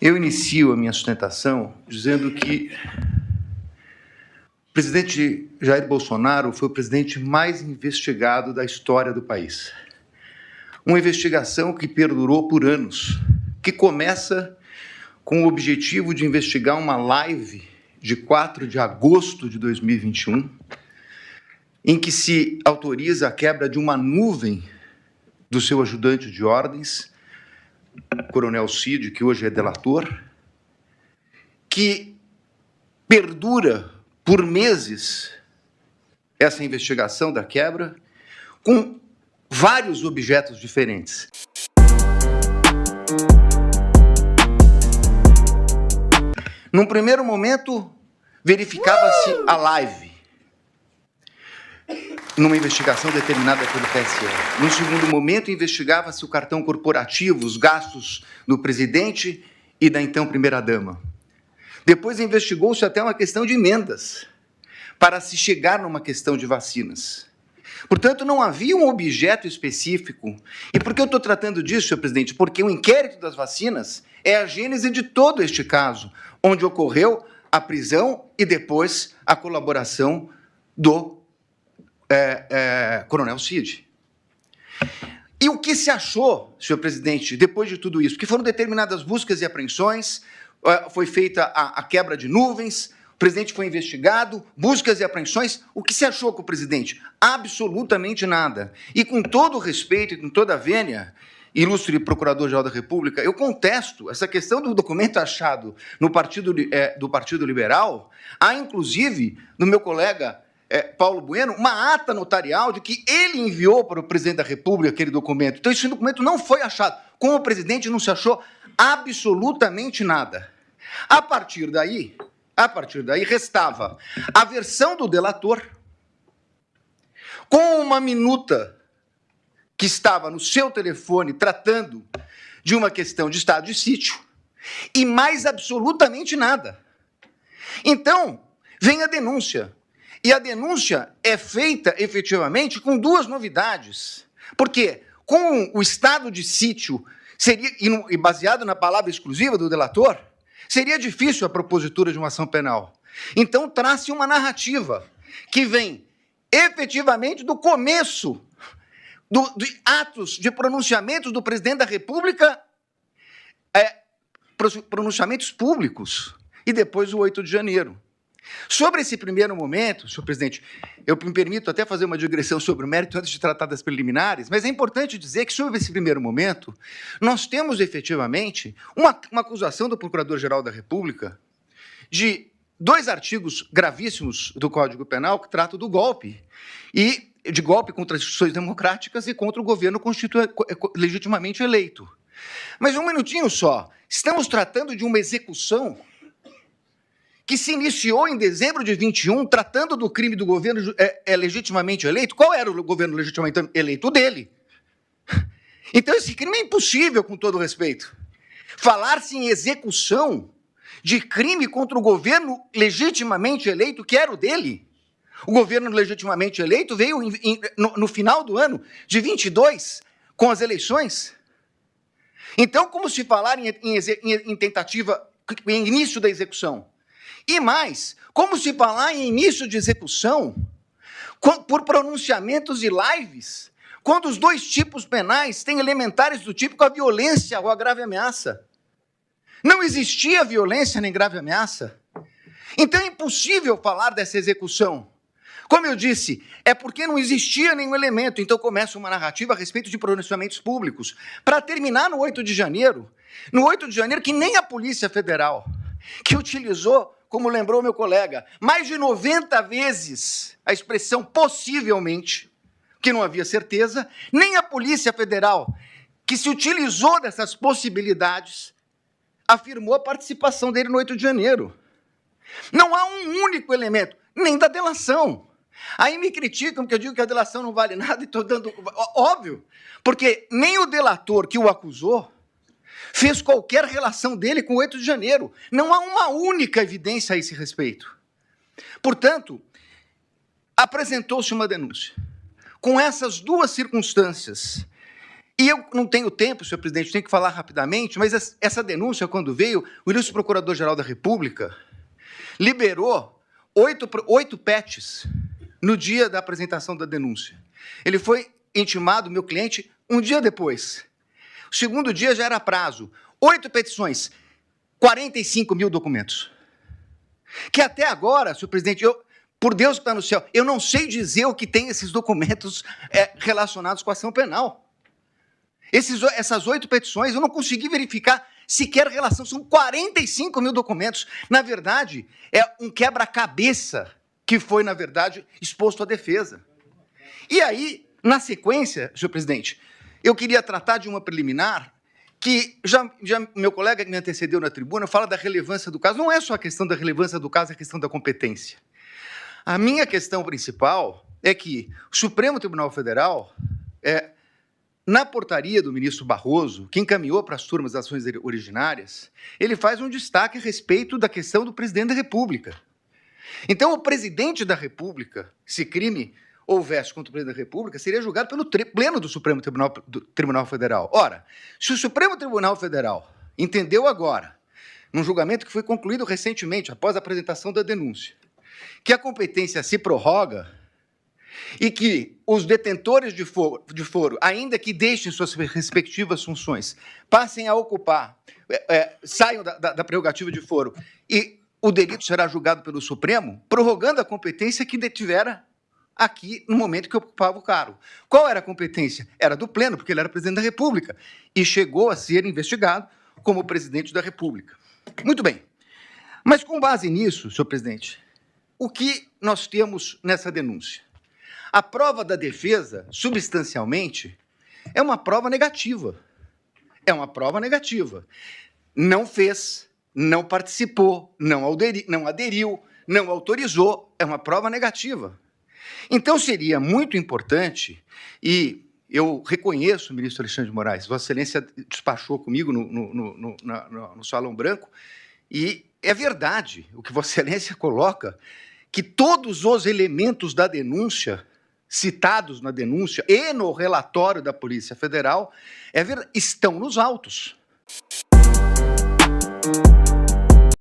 Eu inicio a minha sustentação dizendo que o presidente Jair Bolsonaro foi o presidente mais investigado da história do país. Uma investigação que perdurou por anos, que começa com o objetivo de investigar uma live de 4 de agosto de 2021, em que se autoriza a quebra de uma nuvem do seu ajudante de ordens, Coronel Cid, que hoje é delator, que perdura por meses essa investigação da quebra, com vários objetos diferentes. Num primeiro momento, verificava-se a live, numa investigação determinada pelo TSE. Num segundo momento, investigava-se o cartão corporativo, os gastos do presidente e da então primeira-dama. Depois investigou-se até uma questão de emendas, para se chegar numa questão de vacinas. Portanto, não havia um objeto específico. E por que eu estou tratando disso, senhor presidente? Porque o inquérito das vacinas é a gênese de todo este caso, onde ocorreu a prisão e depois a colaboração do Coronel Cid. E o que se achou, senhor presidente, depois de tudo isso? Que foram determinadas buscas e apreensões, foi feita a quebra de nuvens, o presidente foi investigado, buscas e apreensões. O que se achou com o presidente? Absolutamente nada. E com todo o respeito e com toda a vênia, ilustre Procurador-Geral da República, eu contesto essa questão do documento achado no do Partido Liberal. Há, inclusive, no meu colega Paulo Bueno, uma ata notarial de que ele enviou para o presidente da República aquele documento. Então, esse documento não foi achado. Com o presidente não se achou absolutamente nada. A partir daí, restava a versão do delator, com uma minuta que estava no seu telefone tratando de uma questão de estado de sítio, e mais absolutamente nada. Então, vem a denúncia. E a denúncia é feita, efetivamente, com duas novidades. Porque, com o estado de sítio, e baseado na palavra exclusiva do delator, seria difícil a propositura de uma ação penal. Então, traz-se uma narrativa que vem, efetivamente, do começo de atos, de pronunciamentos do presidente da República, pronunciamentos públicos, e depois o 8 de janeiro. Sobre esse primeiro momento, senhor presidente, eu me permito até fazer uma digressão sobre o mérito antes de tratar das preliminares, mas é importante dizer que, sobre esse primeiro momento, nós temos, efetivamente, uma acusação do Procurador-Geral da República de 2 artigos gravíssimos do Código Penal que tratam do golpe, e de golpe contra as instituições democráticas e contra o governo legitimamente eleito. Mas um minutinho só, estamos tratando de uma execução que se iniciou em dezembro de 21, tratando do crime do governo legitimamente eleito. Qual era o governo legitimamente eleito? O dele. Então, esse crime é impossível, com todo respeito. Falar-se em execução de crime contra o governo legitimamente eleito, que era o dele. O governo legitimamente eleito veio no final do ano de 22, com as eleições. Então, como se falar em tentativa, em início da execução? E mais, como se falar em início de execução por pronunciamentos e lives, quando os 2 tipos penais têm elementares do tipo a violência ou a grave ameaça? Não existia violência nem grave ameaça. Então é impossível falar dessa execução. Como eu disse, é porque não existia nenhum elemento. Então começa uma narrativa a respeito de pronunciamentos públicos. Para terminar no 8 de janeiro, que nem a Polícia Federal, que utilizou, como lembrou meu colega, mais de 90 vezes a expressão possivelmente, que não havia certeza, nem a Polícia Federal, que se utilizou dessas possibilidades, afirmou a participação dele no 8 de janeiro. Não há um único elemento, nem da delação. Aí me criticam que eu digo que a delação não vale nada e estou dando... Óbvio, porque nem o delator que o acusou fez qualquer relação dele com o 8 de janeiro. Não há uma única evidência a esse respeito. Portanto, apresentou-se uma denúncia. Com essas 2 circunstâncias, E eu não tenho tempo, senhor presidente, tenho que falar rapidamente, mas essa denúncia, quando veio, o ilustre Procurador-Geral da República liberou 8 PETs no dia da apresentação da denúncia. Ele foi intimado, meu cliente, um dia depois. O segundo dia já era prazo. 8 petições, 45 mil documentos. Que até agora, senhor presidente, por Deus que está no céu, eu não sei dizer o que tem esses documentos relacionados com a ação penal. Essas 8 petições, eu não consegui verificar sequer relação, são 45 mil documentos. Na verdade, é um quebra-cabeça que foi, na verdade, exposto à defesa. E aí, na sequência, senhor presidente, eu queria tratar de uma preliminar que já meu colega que me antecedeu na tribuna fala da relevância do caso. Não é só a questão da relevância do caso, é a questão da competência. A minha questão principal é que o Supremo Tribunal Federal, na portaria do ministro Barroso, que encaminhou para as turmas das ações originárias, ele faz um destaque a respeito da questão do presidente da República. Então, o presidente da República, se crime houvesse contra o presidente da República, seria julgado pelo pleno do Supremo Tribunal Federal. Ora, se o Supremo Tribunal Federal entendeu agora, num julgamento que foi concluído recentemente, após a apresentação da denúncia, que a competência se prorroga e que os detentores de foro, ainda que deixem suas respectivas funções, passem a ocupar, saiam da prerrogativa de foro, e o delito será julgado pelo Supremo, prorrogando a competência que detivera aqui no momento que ocupava o cargo. Qual era a competência? Era do pleno, porque ele era presidente da República, e chegou a ser investigado como presidente da República. Muito bem. Mas, com base nisso, senhor presidente, o que nós temos nessa denúncia? A prova da defesa, substancialmente, é uma prova negativa. É uma prova negativa. Não fez, não participou, não aderiu, não autorizou, é uma prova negativa. Então, seria muito importante, e eu reconheço, ministro Alexandre de Moraes, Vossa Excelência despachou comigo no Salão Branco, e é verdade o que Vossa Excelência coloca, que todos os elementos da denúncia, citados na denúncia e no relatório da Polícia Federal, estão nos autos.